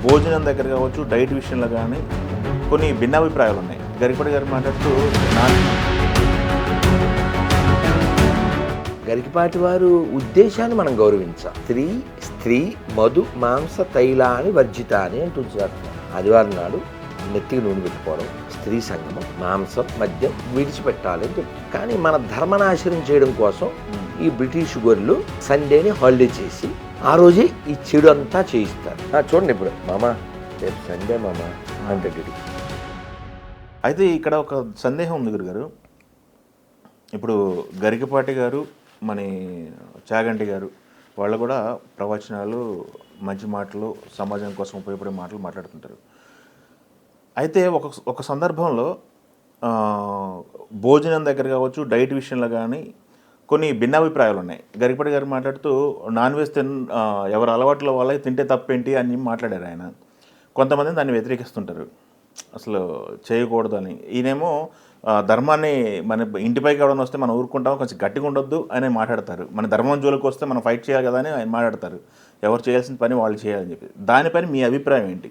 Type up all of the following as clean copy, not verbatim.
భోజనం దగ్గర కావచ్చు, డైట్ విషయంలో కానీ కొన్ని భిన్నాభిప్రాయాలు ఉన్నాయి. గరికపాటి గారు మాట్లాడుతూ గరికపాటి వారు ఉద్దేశాన్ని మనం గౌరవించాలి. స్త్రీ మధు మాంస తైలాన్ని వర్జితాని అంటుంది శాస్త్రం. ఆదివారం నాడు నెత్తికి నూనె పెట్టుకోవడం, స్త్రీ సంగమం, మాంసం, మద్యం విడిచిపెట్టాలి అని చెప్తుంది. కానీ మన ధర్మనాశనం చేయడం కోసం ఈ బ్రిటిష్ గొర్రెలు సండేని హాలిడే చేసి ఆ రోజే ఈ చెడు అంతా చేయిస్తారు. చూడండి ఇప్పుడు మామ రేపు సండే మామ అంటే అయితే ఇక్కడ ఒక సందేహం ఉంది గురుగారు. ఇప్పుడు గరికపాటి గారు, మన చాగంటి గారు వాళ్ళు కూడా ప్రవచనాలు, మంచి మాటలు, సమాజం కోసం ఉపయోగపడే మాటలు మాట్లాడుతుంటారు. అయితే ఒక సందర్భంలో భోజనం దగ్గర కావచ్చు, డైట్ విషయంలో కానీ కొన్ని భిన్నాభిప్రాయాలు ఉన్నాయి. గరికపాటి గారు మాట్లాడుతూ నాన్ వెజ్ ఎవరు అలవాట్ల వాళ్ళకి తింటే తప్పేంటి అని మాట్లాడారు ఆయన. కొంతమంది దాన్ని వ్యతిరేకిస్తుంటారు, అసలు చేయకూడదు అని. ఈయనేమో ధర్మాన్ని మన ఇంటిపైకి ఎవడని వస్తే మనం ఊరుకుంటాం, కొంచెం గట్టిగా ఉండొద్దు అని మాట్లాడతారు. మన ధర్మం జోలికి వస్తే మనం ఫైట్ చేయాలి కదా అని ఆయన మాట్లాడతారు. ఎవరు చేయాల్సిన పని వాళ్ళు చేయాలని చెప్పి. దానిపైన మీ అభిప్రాయం ఏంటి?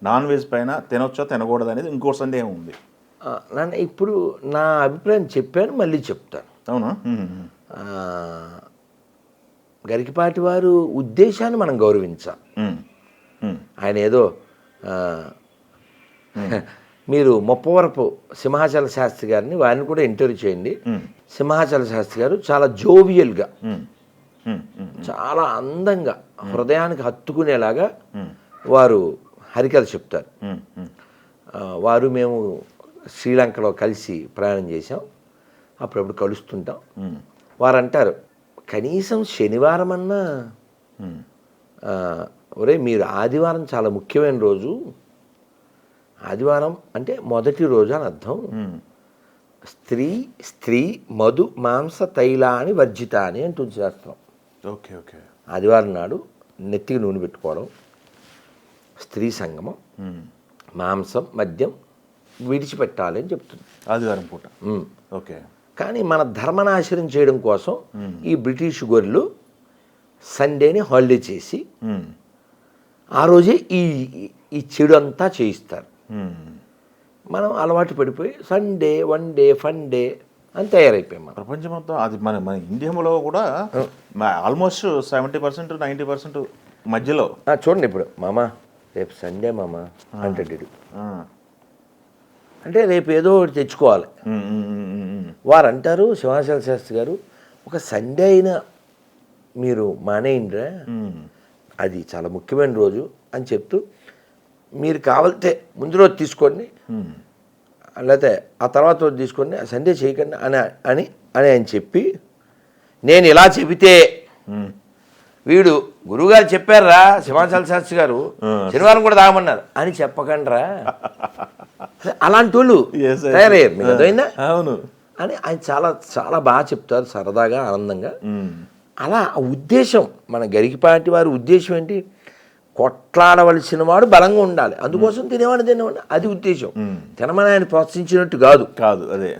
నాన్ వెజ్ పైన తినొచ్చా తినకూడదు అనేది ఇంకో సందేహం ఉంది. నన్ను ఇప్పుడు నా అభిప్రాయం చెప్పాను, మళ్ళీ చెప్తాను. అవునా? గరికపాటి వారు ఉద్దేశాన్ని మనం గౌరవించాలి. ఆయన ఏదో మీరు మొప్పవరపు సింహాచల శాస్త్రి గారిని, వారిని కూడా ఇంటర్వ్యూ చేయండి. సింహాచల శాస్త్రి గారు చాలా జోవియల్గా, చాలా అందంగా, హృదయానికి హత్తుకునేలాగా వారు హరికథ చెప్తారు. వారు మేము శ్రీలంకలో కలిసి ప్రయాణం చేసాం, అప్పుడప్పుడు కలుస్తుంటాం. వారు అంటారు, కనీసం శనివారం అన్నా ఒరే మీరు ఆదివారం చాలా ముఖ్యమైన రోజు, ఆదివారం అంటే మొదటి రోజు అని అర్థం. స్త్రీ మధు మాంస తైలాన్ని వర్జితాని అంటుంది శాస్త్రం. Okay okay. ఆదివారం నాడు నెత్తికి నూనె పెట్టుకోవడం, స్త్రీ సంగమం, మాంసం, మద్యం విడిచిపెట్టాలి అని చెప్తుంది ఆదివారం పూట. ఓకే. కానీ మన ధర్మనాశనం చేయడం కోసం ఈ బ్రిటిష్ గొర్రెలు సండేని హాలిడే చేసి ఆ రోజే ఈ చెడు అంతా చేయిస్తారు. మనం అలవాటు పడిపోయి Sunday, one day, fun day అని తయారైపోయాం. మనం ప్రపంచం మొత్తం అది మన ఇండియాలో కూడా ఆల్మోస్ట్ 70%, 90% మధ్యలో. చూడండి ఇప్పుడు మామ రేపు సండే మామ అంటాడు. అంటే రేపు ఏదో ఒకటి తెచ్చుకోవాలి. వారు అంటారు, సింహాచల శాస్త్రి గారు, ఒక సండే అయినా మీరు మానేయండిరా, అది చాలా ముఖ్యమైన రోజు అని చెప్తూ, మీరు కావాలితే ముందు రోజు తీసుకోండి, లేకపోతే ఆ తర్వాత రోజు తీసుకోండి, సండే చేయకండి అని ఆయన చెప్పి, నేను ఇలా చెబితే వీడు గురువుగారు చెప్పారా సింహాచల శాస్త్రి గారు శనివారం కూడా తాగమన్నారు అని చెప్పకండిరా, అలాంటి వాళ్ళు తయారయ్యారు. మీకు అర్థమైందా? అవును అని ఆయన చాలా చాలా బాగా చెప్తారు, సరదాగా, ఆనందంగా. అలా ఆ ఉద్దేశం, మన గరికపాటి వారి ఉద్దేశం ఏంటి? కొట్లాడవలసిన వాడు బలంగా ఉండాలి, అందుకోసం తినేవాడు, అది ఉద్దేశం. తినమని ఆయన ప్రోత్సహించినట్టు కాదు. అదే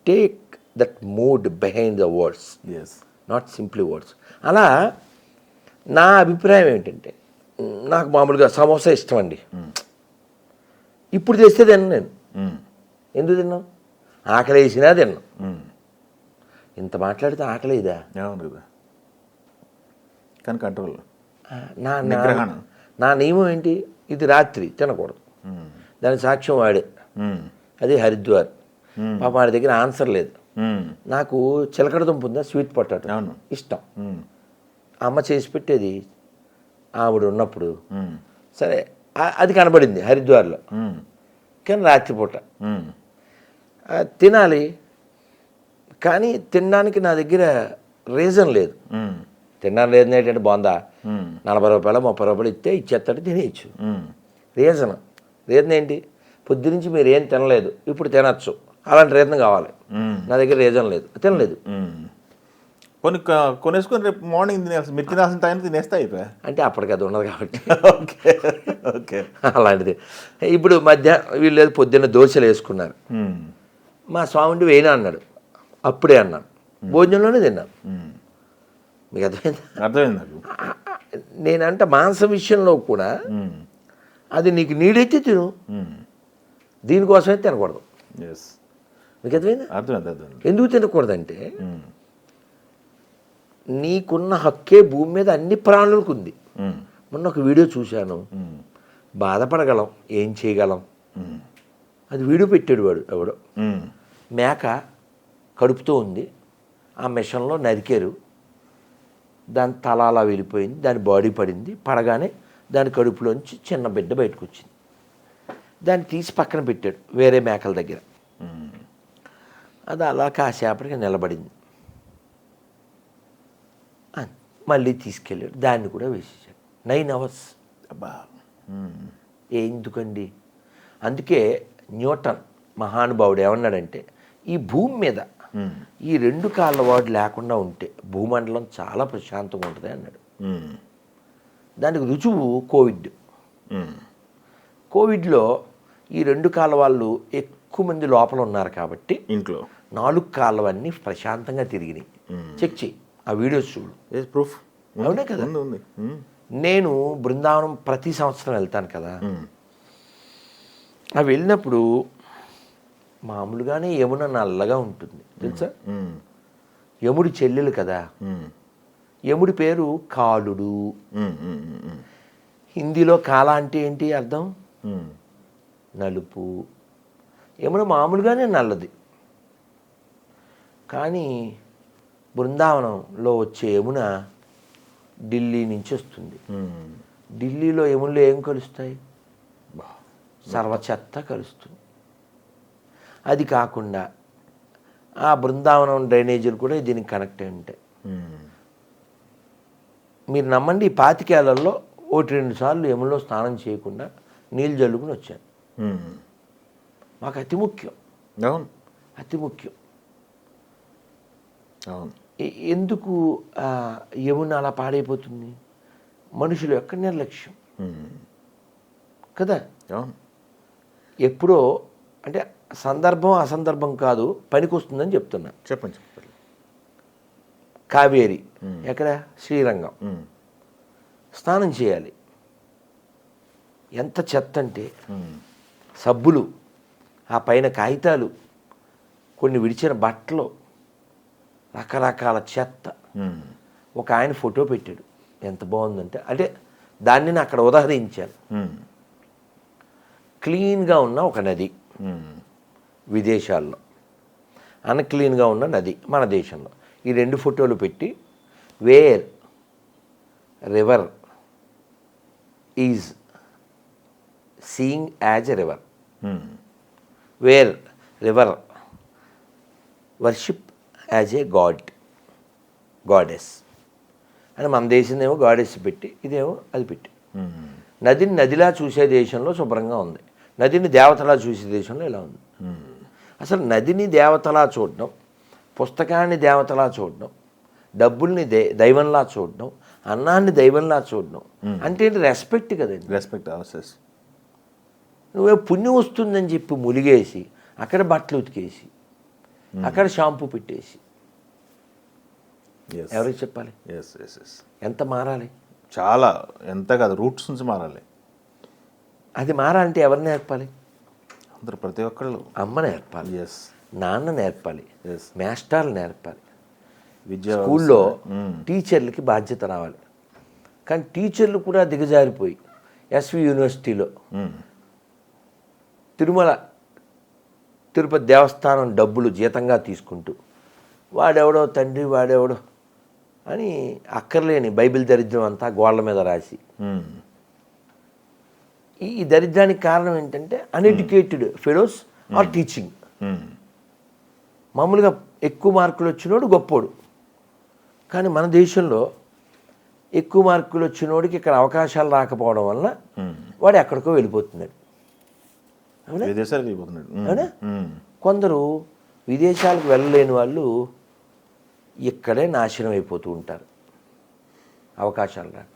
take that mood behind the words, not simply words. అలా నా అభిప్రాయం ఏంటంటే, నాకు మామూలుగా సమోసా ఇష్టం అండి. ఇప్పుడు తెస్తే తిన్నాను నేను. ఎందుకు తిన్నాం? ఆకలి వేసినా తిన్నాం. ఇంత మాట్లాడితే ఆకలి ఇదా? కానీ కంట్రోల్. నా నియమం ఏంటి? ఇది రాత్రి తినకూడదు. దాని సాక్ష్యం వాడే, అది హరిద్వార్. పాప వాడి దగ్గర ఆన్సర్ లేదు. నాకు చిలకడ దుంప ఉందా, స్వీట్ పొటాటో ఇష్టం. అమ్మ చేసి పెట్టేది ఆవిడ ఉన్నప్పుడు. సరే అది కనబడింది హరిద్వార్లో, కానీ రాత్రిపూట తినాలి. కానీ తినడానికి నా దగ్గర రీజన్ లేదు. తినడానికి లేదు ఏంటంటే, బాగుందా 40 రూపాయలు 30 రూపాయలు ఇస్తే ఇచ్చేస్తాడు, తినేయచ్చు. రీజన్ ఏంటి? పొద్దునుంచి మీరు ఏం తినలేదు, ఇప్పుడు తినచ్చు, అలాంటి రీజన్ కావాలి. నా దగ్గర రీజన్ లేదు, తినలేదు. కొనేసుకొని రేపు మార్నింగ్ తినేసి మీరు తినాల్సిన టైం తినేస్తే అయిపోయా అంటే అప్పటికి అది ఉండదు కాబట్టి. Okay okay. అలాంటిది. ఇప్పుడు వీళ్ళు పొద్దున్న దోశలు వేసుకున్నారు, మా స్వామి వేయినా అన్నాడు, అప్పుడే అన్నాను, భోజనంలోనే తిన్నాను. మీకు అర్థమైంది? అర్థమైంది నాకు. నేనంట మాంసం విషయంలో కూడా అది నీకు నీడైతే తిను, దీనికోసమే తినకూడదు. ఎస్, మీకు అర్థమైందా? అర్థం. ఎందుకు తినకూడదంటే నీకున్న హక్కే భూమి మీద అన్ని ప్రాణులకు ఉంది. మొన్న ఒక వీడియో చూశాను, బాధపడగలం, ఏం చేయగలం, అది వీడియో పెట్టాడు వాడు ఎవడో. మేక కడుపుతో ఉంది, ఆ మిషన్లో నరికారు, దాని తల అలా వెళ్ళిపోయింది, దాని బాడీ పడింది, పడగానే దాని కడుపులోంచి చిన్న బిడ్డ బయటకు వచ్చింది. దాన్ని తీసి పక్కన పెట్టాడు వేరే మేకల దగ్గర. అది అలా కాసేపటికి నిలబడింది, మళ్ళీ తీసుకెళ్ళాడు, దాన్ని కూడా వేసేసాడు. 9 hours. అబ్బా. ఎందుకండి? అందుకే న్యూటన్ మహానుభావుడు ఏమన్నాడంటే, ఈ భూమి మీద ఈ 2 కాళ్ళ వాడు లేకుండా ఉంటే భూమండలం చాలా ప్రశాంతంగా ఉంటుంది అన్నాడు. దానికి రుజువు కోవిడ్. కోవిడ్లో ఈ 2 కాళ్ళ వాళ్ళు ఎక్కువ మంది లోపల ఉన్నారు కాబట్టి ఇంట్లో 4 కాళ్ళవన్నీ ప్రశాంతంగా తిరిగినాయి. చెక్ చేయి, ఆ వీడియోస్ చూడు. ప్రూఫ్. అవునే కదా. ఉంది. నేను బృందావనం ప్రతి సంవత్సరం వెళ్తాను కదా. అవి వెళ్ళినప్పుడు మామూలుగానే యమున నల్లగా ఉంటుంది తెలుసా. యముడి చెల్లెలు కదా, యముడి పేరు కాలుడు. హిందీలో కాల అంటే ఏంటి అర్థం? నలుపు. యమున మామూలుగానే నల్లది, కానీ బృందావనంలో వచ్చే యమున ఢిల్లీ నుంచి వస్తుంది. ఢిల్లీలో యమునలో ఏం కలుస్తాయి? సర్వచెత్త కలుస్తుంది. అది కాకుండా ఆ బృందావనం డ్రైనేజీలు కూడా దీనికి కనెక్ట్ అయి ఉంటాయి. మీరు నమ్మండి, 25 ఏళ్లలో 1-2 సార్లు యమునలో స్నానం చేయకుండా నీళ్ళు జల్లుకుని వచ్చాను. మాకు అతి ముఖ్యం. అవును, అతి ముఖ్యం. అవును. ఎందుకు యమున అలా పాడైపోతుంది? మనుషుల యొక్క నిర్లక్ష్యం కదా. అవును. ఎప్పుడో అంటే సందర్భం అసందర్భం కాదు, పనికి వస్తుందని చెప్తున్నా. చెప్పండి. కావేరి ఎక్కడ? శ్రీరంగం. స్నానం చేయాలి. ఎంత చెత్త అంటే సబ్బులు, ఆ పైన కాగితాలు, కొన్ని విడిచిన బట్టలు, రకరకాల చెత్త. ఒక ఆయన ఫోటో పెట్టాడు, ఎంత బాగుందంటే, అంటే దాన్ని నేను అక్కడ ఉదాహరించాను. క్లీన్గా ఉన్న ఒక నది విదేశాల్లో, అన్క్లీన్గా ఉన్న నది మన దేశంలో. ఈ 2 ఫోటోలు పెట్టి, where river is seeing as a river, where river worship as a goddess అని మన దేశంలో గాడెస్ పెట్టి, ఇదేమో అది పెట్టి. నదిని నదిలా చూసే దేశంలో శుభ్రంగా ఉంది, నదిని దేవతలా చూసే దేశంలో ఇలా ఉంది. అసలు నదిని దేవతలా చూడడం, పుస్తకాన్ని దేవతలా చూడడం, డబ్బుల్ని దైవంలా చూడడం, అన్నాన్ని దైవంలా చూడడం అంటే రెస్పెక్ట్ కదండి. రెస్పెక్ట్. నువ్వే పుణ్యం వస్తుందని చెప్పి ములిగేసి అక్కడ బట్టలు ఉతికేసి అక్కడ షాంపూ పెట్టేసి ఎవరికి చెప్పాలి? ఎంత మారాలి? చాలా, ఎంత కాదు, రూట్స్ నుంచి మారాలి. అది మారాలంటే ఎవరు నేర్పాలి? అందరూ, ప్రతి ఒక్కళ్ళు. అమ్మ నేర్పాలి, ఎస్. నాన్న నేర్పాలి, ఎస్. మాస్టర్లు నేర్పాలి, విద్యా స్కూల్లో టీచర్లకి బాధ్యత రావాలి. కానీ టీచర్లు కూడా దిగజారిపోయి ఎస్వి యూనివర్సిటీలో తిరుమల తిరుపతి దేవస్థానం డబ్బులు జీతంగా తీసుకుంటూ వాడెవడో తండ్రి వాడెవడో అని అక్కర్లేని బైబిల్ దరిద్రం అంతా గోళ్ళ మీద రాసి, ఈ దరిద్రానికి కారణం ఏంటంటే అన్ఎడ్యుకేటెడ్ ఫెలోస్ ఆర్ టీచింగ్. మామూలుగా ఎక్కువ మార్కులు వచ్చినోడు గొప్పోడు, కానీ మన దేశంలో ఎక్కువ మార్కులు వచ్చినోడికి ఇక్కడ అవకాశాలు రాకపోవడం వల్ల వాడు ఎక్కడికో వెళ్ళిపోతున్నాడు. అవునా? కొందరు విదేశాలకు వెళ్ళలేని వాళ్ళు ఇక్కడే నాశనం అయిపోతూ ఉంటారు అవకాశాలు రాక.